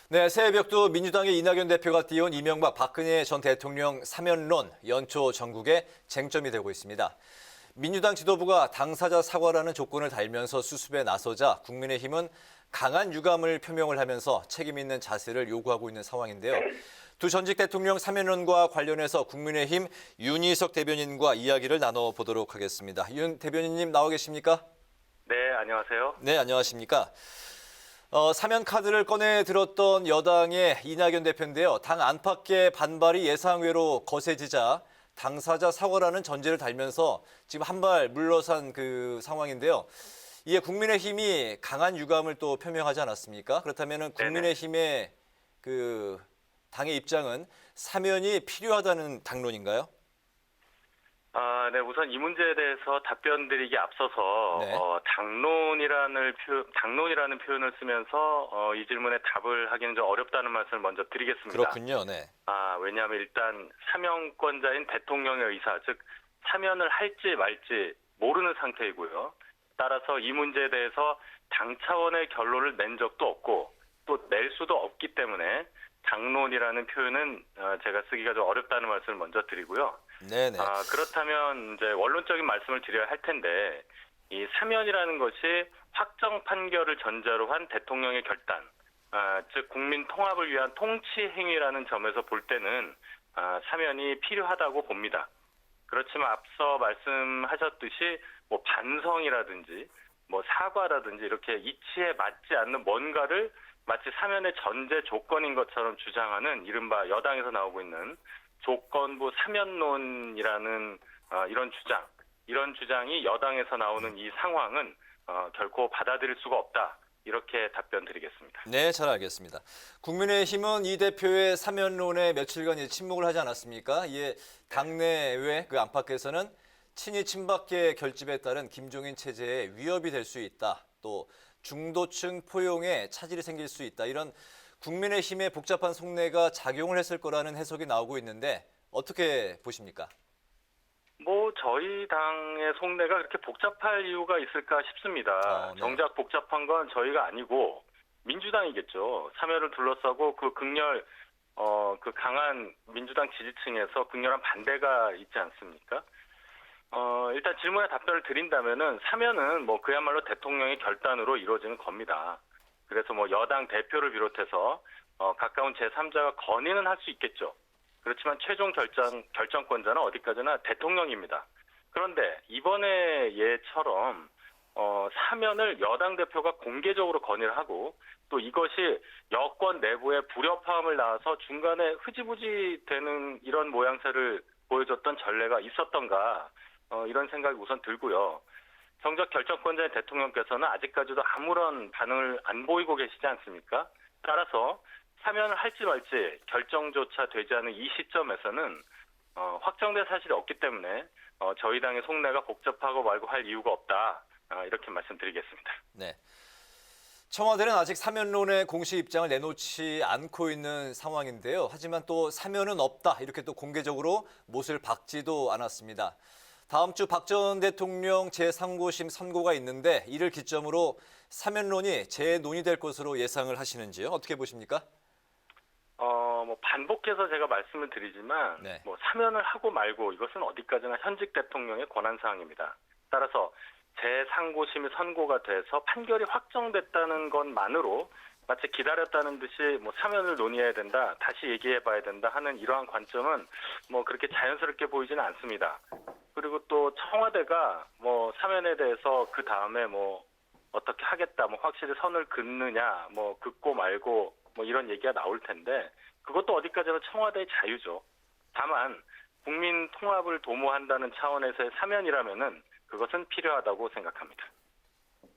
네, 새벽도 민주당의 이낙연 대표가 띄운 이명박 박근혜 전 대통령 사면론 연초 전국에 쟁점이 되고 있습니다. 민주당 지도부가 당사자 사과라는 조건을 달면서 수습에 나서자 국민의힘은 강한 유감을 표명을 하면서 책임 있는 자세를 요구하고 있는 상황인데요. 두 전직 대통령 사면론과 관련해서 국민의힘 윤희석 대변인과 이야기를 나눠보도록 하겠습니다. 윤 대변인님 나와 계십니까? 네, 안녕하세요. 네, 안녕하십니까? 사면 카드를 꺼내 들었던 여당의 이낙연 대표인데요. 당 안팎의 반발이 예상외로 거세지자 당사자 사과라는 전제를 달면서 지금 한 발 물러선 그 상황인데요. 이에 국민의힘이 강한 유감을 또 표명하지 않았습니까? 그렇다면 국민의힘의 그 당의 입장은 사면이 필요하다는 당론인가요? 네, 우선 이 문제에 대해서 답변드리기 앞서서 당론이라는 표현을 쓰면서 이 질문에 답을 하기는 좀 어렵다는 말씀을 먼저 드리겠습니다. 그렇군요. 네. 왜냐하면 일단 사면권자인 대통령의 의사, 즉 사면을 할지 말지 모르는 상태이고요. 따라서 이 문제에 대해서 당 차원의 결론을 낸 적도 없고 또 낼 수도 없기 때문에 당론이라는 표현은 제가 쓰기가 좀 어렵다는 말씀을 먼저 드리고요. 네네. 그렇다면 이제 원론적인 말씀을 드려야 할 텐데 이 사면이라는 것이 확정 판결을 전제로 한 대통령의 결단, 즉 국민 통합을 위한 통치 행위라는 점에서 볼 때는 사면이 필요하다고 봅니다. 그렇지만 앞서 말씀하셨듯이 뭐 반성이라든지 뭐 사과라든지 이렇게 이치에 맞지 않는 뭔가를 마치 사면의 전제 조건인 것처럼 주장하는 이른바 여당에서 나오고 있는 조건부 사면론이라는 이런 주장이 여당에서 나오는 이 상황은 결코 받아들일 수가 없다. 이렇게 답변드리겠습니다. 네, 잘 알겠습니다. 국민의힘은 이 대표의 사면론에 며칠간 침묵을 하지 않았습니까? 이에 당내외 그 안팎에서는 친이 친박계 결집에 따른 김종인 체제에 위협이 될 수 있다. 또 중도층 포용에 차질이 생길 수 있다. 이런 국민의힘의 복잡한 속내가 작용을 했을 거라는 해석이 나오고 있는데 어떻게 보십니까? 저희 당의 속내가 그렇게 복잡할 이유가 있을까 싶습니다. 네. 정작 복잡한 건 저희가 아니고 민주당이겠죠. 사면을 둘러싸고 그 그 강한 민주당 지지층에서 극렬한 반대가 있지 않습니까? 일단 질문에 답변을 드린다면은 사면은 그야말로 대통령의 결단으로 이루어지는 겁니다. 그래서 여당 대표를 비롯해서 가까운 제3자가 건의는 할 수 있겠죠. 그렇지만 최종 결정권자는 어디까지나 대통령입니다. 그런데 이번의 예처럼 사면을 여당 대표가 공개적으로 건의를 하고 또 이것이 여권 내부의 불협화음을 낳아서 중간에 흐지부지 되는 이런 모양새를 보여줬던 전례가 있었던가 이런 생각이 우선 들고요. 정작 결정권자인 대통령께서는 아직까지도 아무런 반응을 안 보이고 계시지 않습니까? 따라서 사면을 할지 말지 결정조차 되지 않은 이 시점에서는 확정된 사실이 없기 때문에 저희 당의 속내가 복잡하고 말고 할 이유가 없다. 이렇게 말씀드리겠습니다. 네. 청와대는 아직 사면론의 공식 입장을 내놓지 않고 있는 상황인데요. 하지만 또 사면은 없다. 이렇게 또 공개적으로 못을 박지도 않았습니다. 다음 주 박 전 대통령 제3고심 선고가 있는데 이를 기점으로 사면론이 재논의될 것으로 예상을 하시는지요? 어떻게 보십니까? 반복해서 제가 말씀을 드리지만 사면을 하고 말고 이것은 어디까지나 현직 대통령의 권한사항입니다. 따라서 제3고심이 선고가 돼서 판결이 확정됐다는 것만으로 마치 기다렸다는 듯이 사면을 논의해야 된다, 다시 얘기해봐야 된다 하는 이러한 관점은 그렇게 자연스럽게 보이지는 않습니다. 그리고 또 청와대가 사면에 대해서 그 다음에 어떻게 하겠다, 확실히 선을 긋느냐, 긋고 말고 이런 얘기가 나올 텐데 그것도 어디까지나 청와대의 자유죠. 다만 국민 통합을 도모한다는 차원에서의 사면이라면은 그것은 필요하다고 생각합니다.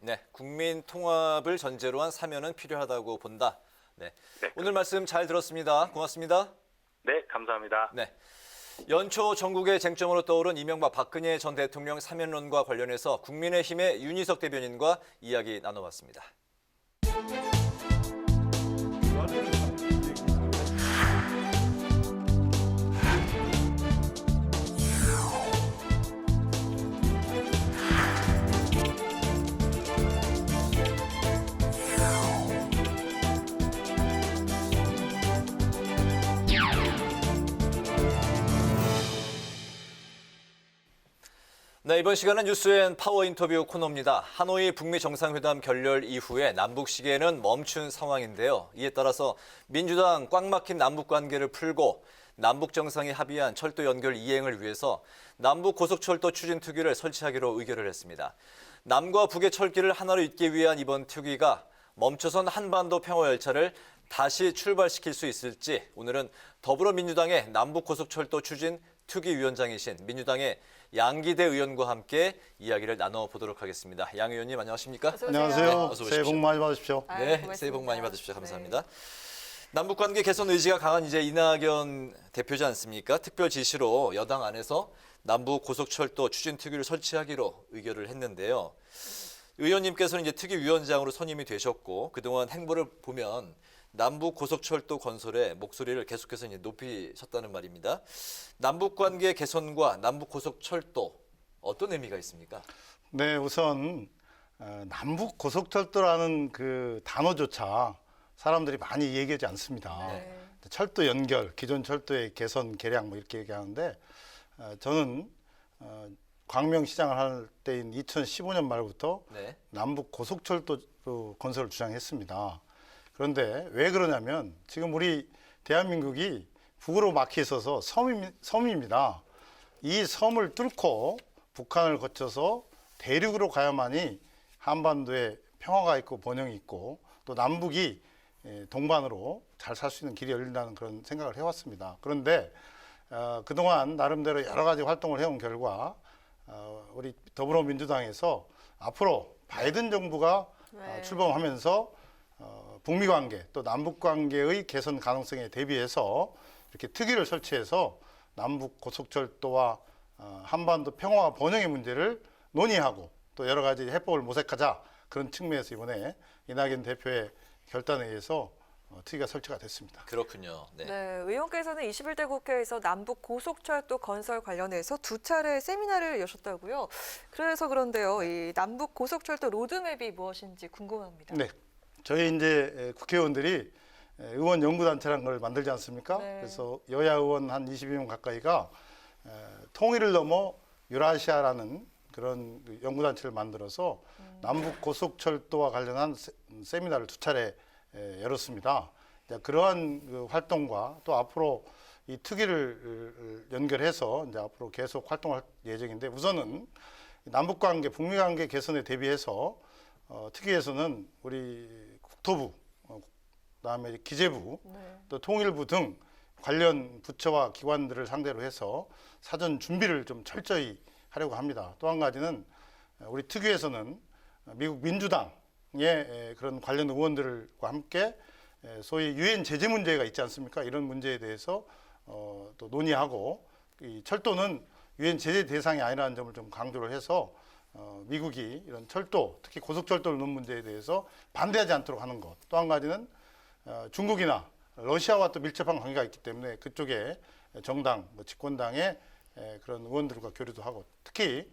네, 국민 통합을 전제로 한 사면은 필요하다고 본다. 네. 오늘 말씀 잘 들었습니다. 고맙습니다. 네, 감사합니다. 네. 연초 전국의 쟁점으로 떠오른 이명박 박근혜 전 대통령 사면론과 관련해서 국민의힘의 윤희석 대변인과 이야기 나눠봤습니다. 네, 이번 시간은 뉴스앤 파워 인터뷰 코너입니다. 하노이 북미 정상회담 결렬 이후에 남북 시계는 멈춘 상황인데요. 이에 따라서 민주당 꽉 막힌 남북 관계를 풀고 남북 정상이 합의한 철도 연결 이행을 위해서 남북 고속철도 추진 특위를 설치하기로 의결을 했습니다. 남과 북의 철길을 하나로 잇기 위한 이번 특위가 멈춰선 한반도 평화 열차를 다시 출발시킬 수 있을지 오늘은 더불어민주당의 남북 고속철도 추진 특위위원장이신 민주당의 양기대 의원과 함께 이야기를 나눠보도록 하겠습니다. 양 의원님 안녕하십니까? 안녕하세요. 네, 어서 새해 복 많이 받으십시오. 네, 새해 복 많이 받으십시오. 감사합니다. 남북관계 개선 의지가 강한 이제 이낙연 대표지 않습니까? 특별 지시로 여당 안에서 남북 고속철도 추진 특위를 설치하기로 의결을 했는데요. 의원님께서는 이제 특위위원장으로 선임이 되셨고 그동안 행보를 보면 남북 고속철도 건설에 목소리를 계속해서 이제 높이셨다는 말입니다. 남북관계 개선과 남북 고속철도 어떤 의미가 있습니까? 네, 우선 남북 고속철도라는 그 단어조차 사람들이 많이 얘기하지 않습니다. 네. 철도 연결, 기존 철도의 개선, 개량 뭐 이렇게 얘기하는데 저는 광명시장을 할 때인 2015년 말부터 네. 남북 고속철도 건설을 주장했습니다. 그런데 왜 그러냐면 지금 우리 대한민국이 북으로 막혀 있어서 섬입니다. 이 섬을 뚫고 북한을 거쳐서 대륙으로 가야만이 한반도에 평화가 있고 번영이 있고 또 남북이 동반으로 잘 살 수 있는 길이 열린다는 그런 생각을 해왔습니다. 그런데 그동안 나름대로 여러 가지 활동을 해온 결과 우리 더불어민주당에서 앞으로 바이든 정부가 출범하면서 북미 관계 또 남북 관계의 개선 가능성에 대비해서 이렇게 특위를 설치해서 남북 고속철도와 한반도 평화와 번영의 문제를 논의하고 또 여러 가지 해법을 모색하자 그런 측면에서 이번에 이낙연 대표의 결단에 의해서 특위가 설치가 됐습니다. 그렇군요. 네. 네, 의원께서는 21대 국회에서 남북 고속철도 건설 관련해서 2차례 세미나를 여셨다고요. 그래서 그런데요, 이 남북 고속철도 로드맵이 무엇인지 궁금합니다. 네, 저희 이제 국회의원들이 의원 연구단체라는 걸 만들지 않습니까? 네. 그래서 여야 의원 한 22명 가까이가 통일을 넘어 유라시아라는 그런 연구단체를 만들어서 남북 고속철도와 관련한 세미나를 2차례 열었습니다. 그러한 그 활동과 또 앞으로 이 특위를 연결해서 이제 앞으로 계속 활동할 예정인데 우선은 남북관계, 북미관계 개선에 대비해서 특위에서는 우리 국토부, 그다음에 기재부, 또 통일부 등 관련 부처와 기관들을 상대로 해서 사전 준비를 좀 철저히 하려고 합니다. 또 한 가지는 우리 특위에서는 미국 민주당의 그런 관련 의원들과 함께 소위 유엔 제재 문제가 있지 않습니까? 이런 문제에 대해서 또 논의하고 이 철도는 유엔 제재 대상이 아니라는 점을 좀 강조를 해서 미국이 이런 철도, 특히 고속철도를 놓은 문제에 대해서 반대하지 않도록 하는 것. 또 한 가지는 중국이나 러시아와 또 밀접한 관계가 있기 때문에 그쪽에 정당, 집권당의 그런 의원들과 교류도 하고 특히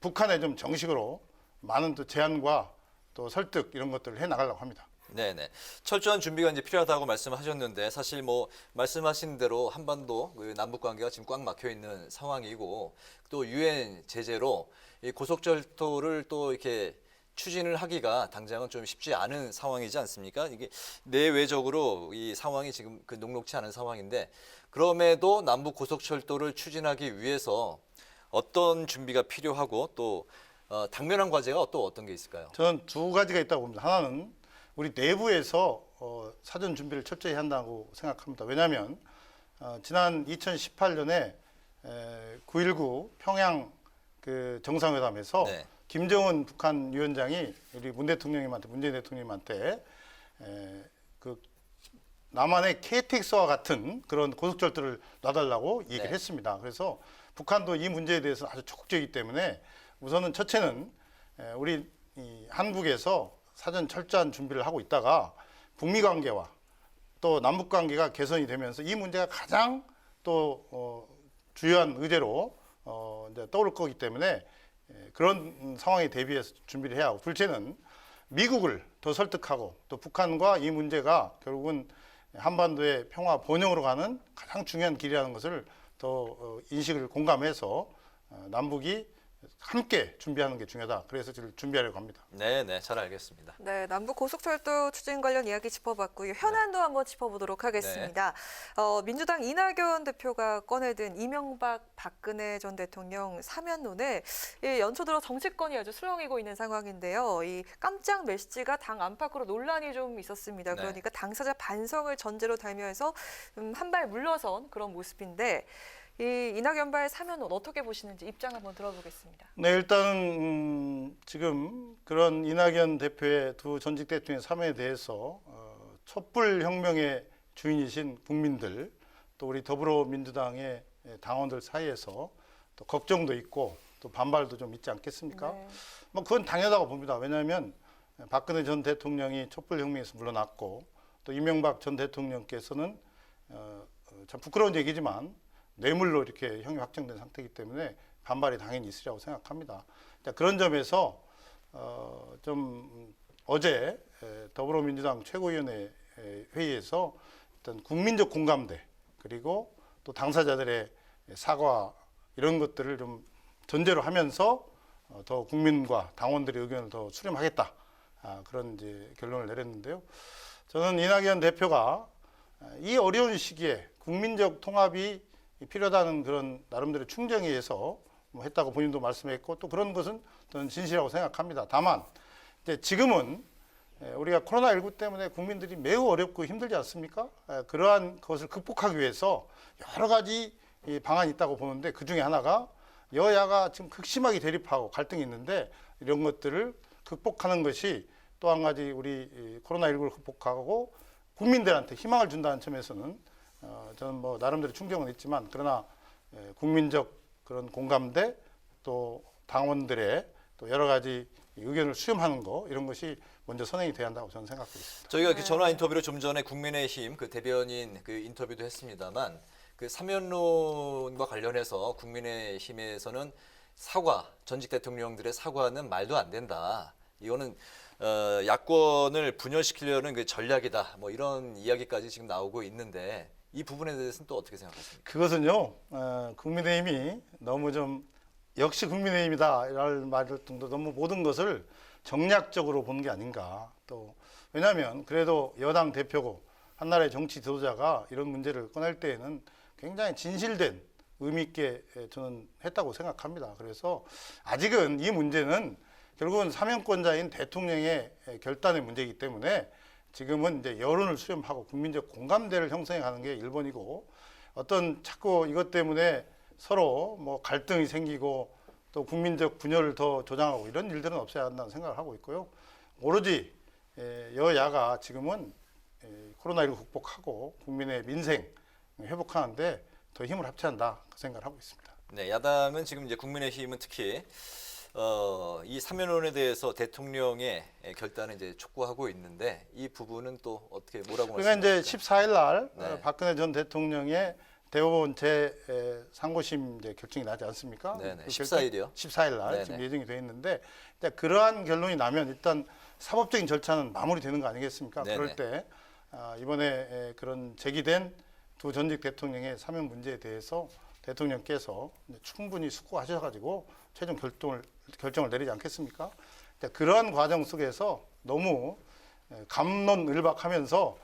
북한에 좀 정식으로 많은 또 제안과 또 설득 이런 것들을 해 나가려고 합니다. 네네. 철저한 준비가 이제 필요하다고 말씀하셨는데 사실 뭐 말씀하신 대로 한반도 남북 관계가 지금 꽉 막혀 있는 상황이고 또 유엔 제재로 이 고속철도를 또 이렇게 추진을 하기가 당장은 좀 쉽지 않은 상황이지 않습니까? 이게 내외적으로 이 상황이 지금 그 녹록치 않은 상황인데 그럼에도 남북 고속철도를 추진하기 위해서 어떤 준비가 필요하고 또 당면한 과제가 또 어떤 게 있을까요? 저는 2가지가 있다고 봅니다. 하나는 우리 내부에서 사전 준비를 철저히 한다고 생각합니다. 왜냐하면 지난 2018년에 9.19 평양 그 정상회담에서 네. 김정은 북한 위원장이 우리 문재인 대통령님한테 그 남한의 KTX와 같은 그런 고속철도를 놔달라고 얘기를 했습니다. 그래서 북한도 이 문제에 대해서 아주 적극적이기 때문에 우선은 첫째는 우리 한국에서 사전 철저한 준비를 하고 있다가 북미 관계와 또 남북 관계가 개선이 되면서 이 문제가 가장 또 주요한 의제로 이제 떠오를 거기 때문에 그런 상황에 대비해서 준비를 해야 하고 둘째는 미국을 더 설득하고 또 북한과 이 문제가 결국은 한반도의 평화 번영으로 가는 가장 중요한 길이라는 것을 더 인식을 공감해서 남북이 함께 준비하는 게 중요하다. 그래서 준비하려고 합니다. 네, 잘 알겠습니다. 네, 남북 고속철도 추진 관련 이야기 짚어봤고요. 현안도 한번 짚어보도록 하겠습니다. 민주당 이낙연 대표가 꺼내든 이명박 박근혜 전 대통령 사면론에 연초 들어 정치권이 아주 술렁이고 있는 상황인데요. 이 깜짝 메시지가 당 안팎으로 논란이 좀 있었습니다. 그러니까 당사자 반성을 전제로 달면서 한 발 물러선 그런 모습인데 이 이낙연발 사면론 어떻게 보시는지 입장 한번 들어보겠습니다. 네, 일단 지금 그런 이낙연 대표의 두 전직 대통령 사면에 대해서 촛불 혁명의 주인이신 국민들, 또 우리 더불어민주당의 당원들 사이에서 또 걱정도 있고 또 반발도 좀 있지 않겠습니까? 네. 뭐 그건 당연하다고 봅니다. 왜냐하면 박근혜 전 대통령이 촛불 혁명에서 물러났고 또 이명박 전 대통령께서는 참 부끄러운 얘기지만 뇌물로 이렇게 형이 확정된 상태이기 때문에 반발이 당연히 있으리라고 생각합니다. 그런 점에서 좀 어제 더불어민주당 최고위원회 회의에서 어떤 국민적 공감대 그리고 또 당사자들의 사과 이런 것들을 좀 전제로 하면서 더 국민과 당원들의 의견을 더 수렴하겠다 그런 이제 결론을 내렸는데요. 저는 이낙연 대표가 이 어려운 시기에 국민적 통합이 필요하다는 그런 나름대로 충정에 의해서 했다고 본인도 말씀했고 또 그런 것은 저는 진실이라고 생각합니다. 다만 이제 지금은 우리가 코로나19 때문에 국민들이 매우 어렵고 힘들지 않습니까? 그러한 것을 극복하기 위해서 여러 가지 방안이 있다고 보는데 그중에 하나가 여야가 지금 극심하게 대립하고 갈등이 있는데 이런 것들을 극복하는 것이 또 한 가지 우리 코로나19를 극복하고 국민들한테 희망을 준다는 점에서는 저는 뭐 나름대로 충정은 있지만 그러나 국민적 그런 공감대 또 당원들의 또 여러 가지 의견을 수렴하는 거 이런 것이 먼저 선행이 돼야 한다고 저는 생각하고 있습니다. 저희가 그 전화 인터뷰로 좀 전에 국민의힘 그 대변인 그 인터뷰도 했습니다만 그 사면론과 관련해서 국민의힘에서는 사과, 전직 대통령들의 사과는 말도 안 된다. 이거는 야권을 분열시키려는 그 전략이다. 뭐 이런 이야기까지 지금 나오고 있는데 이 부분에 대해서는 또 어떻게 생각하십니까? 그것은요, 국민의힘이 너무 좀 역시 국민의힘이다 이럴 말을 정도 너무 모든 것을 정략적으로 보는 게 아닌가. 또 왜냐하면 그래도 여당 대표고 한나라의 정치 지도자가 이런 문제를 꺼낼 때에는 굉장히 진실된 의미 있게 저는 했다고 생각합니다. 그래서 아직은 이 문제는 결국은 사면권자인 대통령의 결단의 문제이기 때문에 지금은 이제 여론을 수렴하고 국민적 공감대를 형성해 가는 게 1번이고 어떤 자꾸 이것 때문에 서로 뭐 갈등이 생기고 또 국민적 분열을 더 조장하고 이런 일들은 없어야 한다는 생각을 하고 있고요. 오로지 여야가 지금은 코로나19 극복하고 국민의 민생 회복하는데 더 힘을 합쳐야 한다 그 생각을 하고 있습니다. 네, 야당은 지금 이제 국민의힘은 특히 이 사면론에 대해서 대통령의 결단을 이제 촉구하고 있는데 이 부분은 또 어떻게 뭐라고 말씀하십니까? 그러니까 이제 14일 날 네. 박근혜 전 대통령의 대법원 제3고심 이제 결정이 나지 않습니까? 네네, 그 14일이요. 14일 날 네네. 지금 예정이 돼 있는데 그러한 결론이 나면 일단 사법적인 절차는 마무리되는 거 아니겠습니까? 네네. 그럴 때 이번에 그런 제기된 두 전직 대통령의 사면 문제에 대해서 대통령께서 충분히 숙고하셔가지고 최종 결정을 내리지 않겠습니까? 그러한 과정 속에서 너무 갑론을박하면서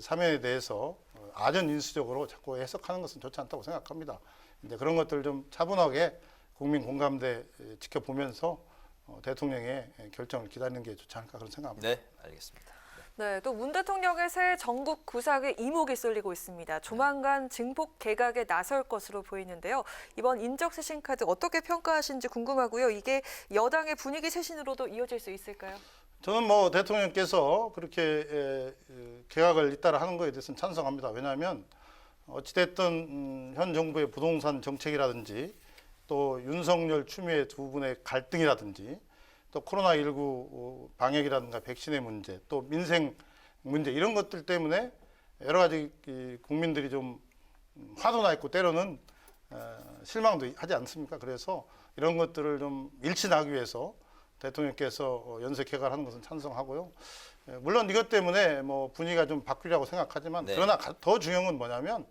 사면에 대해서 아전인수적으로 자꾸 해석하는 것은 좋지 않다고 생각합니다. 이제 그런 것들을 좀 차분하게 국민 공감대 지켜보면서 대통령의 결정을 기다리는 게 좋지 않을까 그런 생각합니다. 네, 알겠습니다. 네, 또 문 대통령의 새 전국 구상에 이목이 쏠리고 있습니다. 조만간 증폭 개각에 나설 것으로 보이는데요. 이번 인적 쇄신 카드 어떻게 평가하시는지 궁금하고요. 이게 여당의 분위기 쇄신으로도 이어질 수 있을까요? 저는 뭐 대통령께서 그렇게 개각을 잇따라 하는 것에 대해서는 찬성합니다. 왜냐하면 어찌됐든 현 정부의 부동산 정책이라든지 또 윤석열 추미애 두 분의 갈등이라든지 또 코로나19 방역이라든가 백신의 문제, 또 민생 문제 이런 것들 때문에 여러 가지 국민들이 좀 화도 나 있고 때로는 실망도 하지 않습니까? 그래서 이런 것들을 좀 일치나기 위해서 대통령께서 연쇄 개각하는 것은 찬성하고요. 물론 이것 때문에 뭐 분위기가 좀 바뀌려고 생각하지만 네. 그러나 더 중요한 건 뭐냐면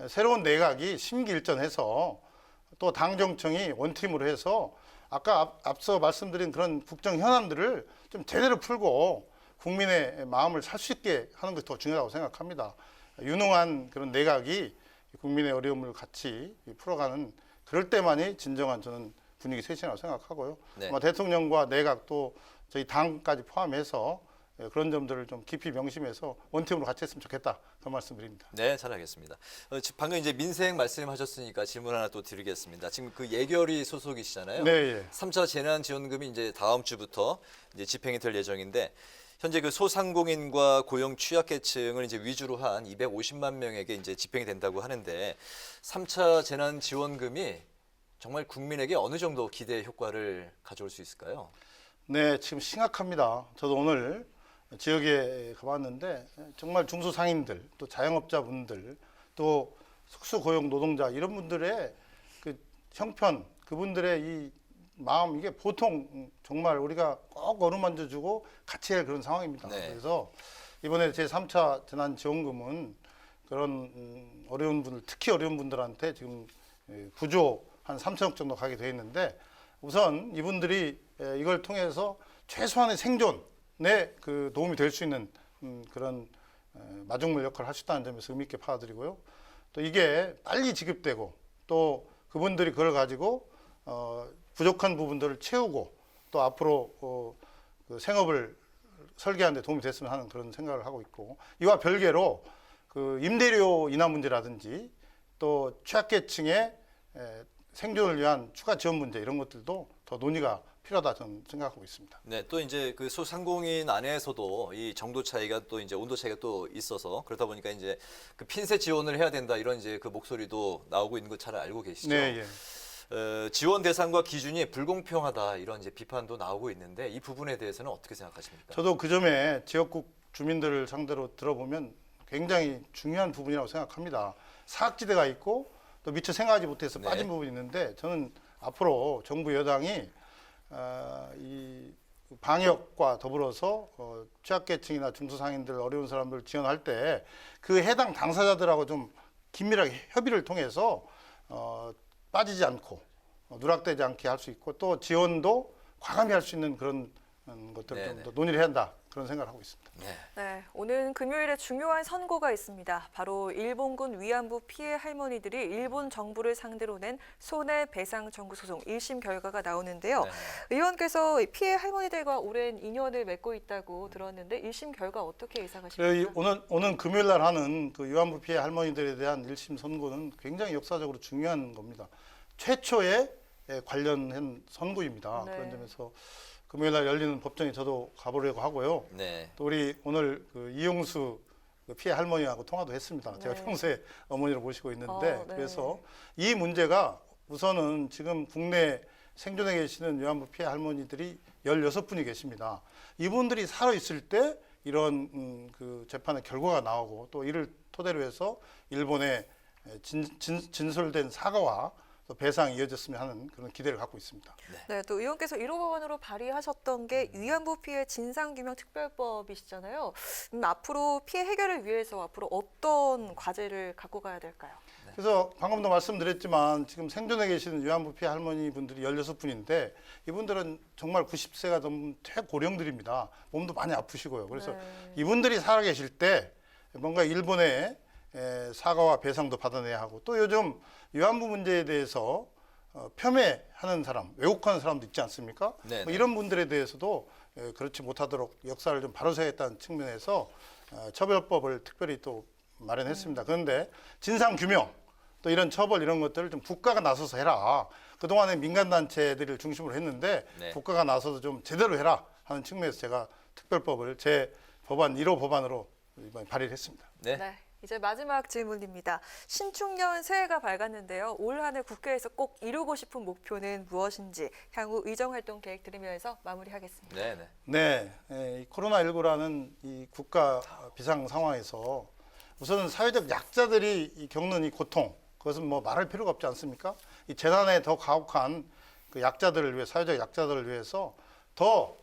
새로운 내각이 심기일전해서 또 당정청이 원팀으로 해서 아까 앞서 말씀드린 그런 국정 현안들을 좀 제대로 풀고 국민의 마음을 살 수 있게 하는 것이 더 중요하다고 생각합니다. 유능한 그런 내각이 국민의 어려움을 같이 풀어가는 그럴 때만이 진정한 저는 분위기 쇄신이라고 생각하고요. 네. 아마 대통령과 내각 또 저희 당까지 포함해서 그런 점들을 좀 깊이 명심해서 원팀으로 같이 했으면 좋겠다 그런 말씀드립니다. 네, 잘 알겠습니다. 방금 이제 민생 말씀하셨으니까 질문 하나 또 드리겠습니다. 지금 그 예결위 소속이시잖아요. 네, 예. 3차 재난지원금이 이제 다음 주부터 이제 집행이 될 예정인데 현재 그 소상공인과 고용 취약계층을 이제 위주로 한 250만 명에게 이제 집행이 된다고 하는데 3차 재난지원금이 정말 국민에게 어느 정도 기대 효과를 가져올 수 있을까요? 네, 지금 심각합니다. 저도 오늘 지역에 가봤는데 정말 중소상인들, 또 자영업자분들, 또 특수고용 노동자 이런 분들의 그 형편, 그분들의 이 마음 이게 보통 정말 우리가 꼭 어루만져주고 같이 할 그런 상황입니다. 네. 그래서 이번에 제3차 재난지원금은 그런 어려운 분들, 특히 어려운 분들한테 지금 9조 한 3천억 정도 가게 돼 있는데 우선 이분들이 이걸 통해서 최소한의 생존에 그 도움이 될 수 있는 그런 마중물 역할을 할 수 있다는 점에서 의미 있게 받아들이고요. 또 이게 빨리 지급되고 또 그분들이 그걸 가지고 부족한 부분들을 채우고 또 앞으로 그 생업을 설계하는 데 도움이 됐으면 하는 그런 생각을 하고 있고 이와 별개로 그 임대료 인하 문제라든지 또 취약계층의 생존을 위한 추가 지원 문제 이런 것들도 더 논의가 필요하다 저는 생각하고 있습니다. 네, 또 이제 그 소상공인 안에서도 이 정도 차이가 또 이제 온도 차이가 또 있어서 그러다 보니까 이제 그 핀셋 지원을 해야 된다 이런 이제 그 목소리도 나오고 있는 거 잘 알고 계시죠? 네, 예. 지원 대상과 기준이 불공평하다 이런 이제 비판도 나오고 있는데 이 부분에 대해서는 어떻게 생각하십니까? 저도 그 점에 지역국 주민들을 상대로 들어보면 굉장히 중요한 부분이라고 생각합니다. 사각지대가 있고 또 미처 생각하지 못해서 빠진 부분이 있는데 저는 앞으로 정부 여당이 이 방역과 더불어서 취약계층이나 중소상인들 어려운 사람들 지원할 때 그 해당 당사자들하고 좀 긴밀하게 협의를 통해서 빠지지 않고 누락되지 않게 할 수 있고 또 지원도 과감히 할 수 있는 그런 것들을 좀 더 논의를 해야 한다 그런 생각을 하고 있습니다. 네, 오늘 금요일에 중요한 선고가 있습니다. 바로 일본군 위안부 피해 할머니들이 일본 정부를 상대로 낸 손해배상 청구 소송 1심 결과가 나오는데요. 의원께서 피해 할머니들과 오랜 인연을 맺고 있다고 들었는데 1심 결과 어떻게 예상하십니까? 오늘 금요일 날 하는 그 위안부 피해 할머니들에 대한 1심 선고는 굉장히 역사적으로 중요한 겁니다. 최초의 관련한 선고입니다. 네. 그런 점에서 금요일 날 열리는 법정에 저도 가보려고 하고요. 네. 또 우리 오늘 그 이용수 그 피해 할머니하고 통화도 했습니다. 제가 평소에 어머니를 모시고 있는데 그래서 이 문제가 우선은 지금 국내 생존해 계시는 위안부 피해 할머니들이 16분이 계십니다. 이분들이 살아 있을 때 이런 그 재판의 결과가 나오고 또 이를 토대로 해서 일본의 진솔된 사과와 또 배상이 이어졌으면 하는 그런 기대를 갖고 있습니다. 네, 또 의원께서 1호 법안으로 발의하셨던 게 위안부 피해 진상규명 특별법이시잖아요. 앞으로 피해 해결을 위해서 앞으로 어떤 과제를 갖고 가야 될까요? 그래서 방금도 말씀드렸지만 지금 생존해 계시는 위안부 피해 할머니 분들이 16분인데 이분들은 정말 90세가 넘은 최고령들입니다. 몸도 많이 아프시고요. 그래서 이분들이 살아 계실 때 뭔가 일본의 사과와 배상도 받아내야 하고 또 요즘 위안부 문제에 대해서 폄훼하는 사람, 왜곡하는 사람도 있지 않습니까? 뭐 이런 분들에 대해서도 그렇지 못하도록 역사를 좀 바로 세우겠다는 측면에서 처벌법을 특별히 또 마련했습니다. 그런데 진상규명, 또 이런 처벌 이런 것들을 좀 국가가 나서서 해라. 그동안에 민간단체들을 중심으로 했는데 국가가 나서서 좀 제대로 해라 하는 측면에서 제가 특별법을 제 법안 1호 법안으로 이번에 발의를 했습니다. 네. 이제 마지막 질문입니다. 신축년 새해가 밝았는데요. 올 한 해 국회에서 꼭 이루고 싶은 목표는 무엇인지 향후 의정활동 계획 들으면서 마무리하겠습니다. 네, 이 코로나19라는 이 국가 비상 상황에서 우선은 사회적 약자들이 겪는 이 고통, 그것은 뭐 말할 필요가 없지 않습니까? 이 재난에 더 가혹한 그 약자들을 위해, 사회적 약자들을 위해서 더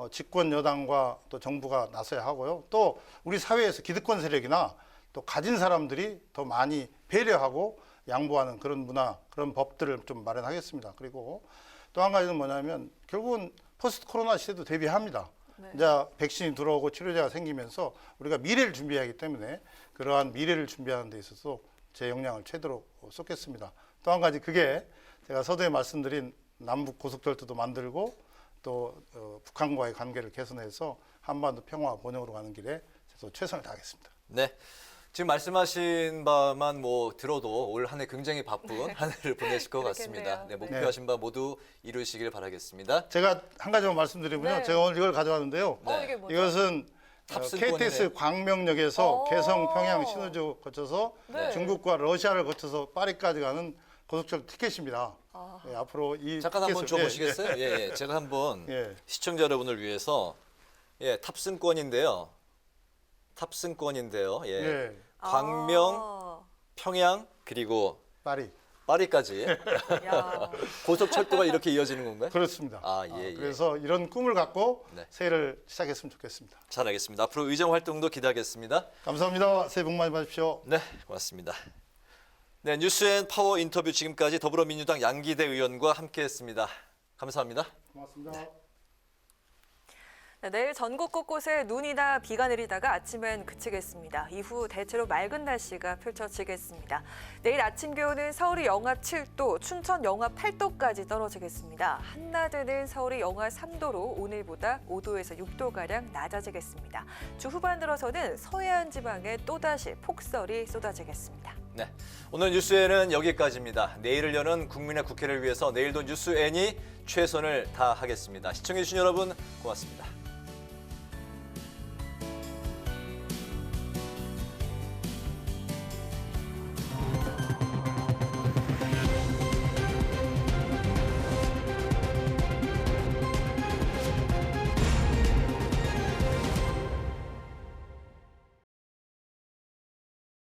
집권 여당과 또 정부가 나서야 하고요. 또 우리 사회에서 기득권 세력이나 또 가진 사람들이 더 많이 배려하고 양보하는 그런 문화, 그런 법들을 좀 마련하겠습니다. 그리고 또 한 가지는 뭐냐면 결국은 포스트 코로나 시대도 대비합니다. 이제 백신이 들어오고 치료제가 생기면서 우리가 미래를 준비해야 하기 때문에 그러한 미래를 준비하는 데 있어서 제 역량을 최대로 쏟겠습니다. 또 한 가지 그게 제가 서두에 말씀드린 남북 고속철도도 만들고 또 북한과의 관계를 개선해서 한반도 평화 번영으로 가는 길에 최선을 다하겠습니다. 네. 지금 말씀하신 바만 뭐 들어도 올 한 해 굉장히 바쁜 한 해를 보내실 것 같습니다. 네, 목표하신 바 모두 이루시길 바라겠습니다. 제가 한 가지만 말씀드리면요. 네. 제가 오늘 이걸 가져왔는데요. 이게 뭐죠? 이것은 탑승권이네. KTX 광명역에서 개성, 평양, 신의주 거쳐서 네. 중국과 러시아를 거쳐서 파리까지 가는 고속철도 티켓입니다. 예, 앞으로 이 잠깐 한번 티켓을- 줘보시겠어요? 예. 제가 한번 예. 시청자 여러분을 위해서 탑승권인데요. 예. 예. 광명, 평양 그리고 파리까지 야. 고속철도가 이렇게 이어지는 건가요? 그렇습니다. 그래서 이런 꿈을 갖고 새해를 시작했으면 좋겠습니다. 잘하겠습니다. 앞으로 의정 활동도 기대하겠습니다. 감사합니다. 새해 복 많이 받으십시오. 네, 고맙습니다. 네, 뉴스앤파워 인터뷰 지금까지 더불어민주당 양기대 의원과 함께했습니다. 감사합니다. 고맙습니다. 네, 내일 전국 곳곳에 눈이나 비가 내리다가 아침엔 그치겠습니다. 이후 대체로 맑은 날씨가 펼쳐지겠습니다. 내일 아침 기온은 서울이 영하 7도, 춘천 영하 8도까지 떨어지겠습니다. 한낮에는 서울이 영하 3도로 오늘보다 5도에서 6도가량 낮아지겠습니다. 주 후반 들어서는 서해안 지방에 또다시 폭설이 쏟아지겠습니다. 네, 오늘 뉴스에는 여기까지입니다. 내일을 여는 국민의 국회를 위해서 내일도 뉴스N이 최선을 다하겠습니다. 시청해주신 여러분 고맙습니다.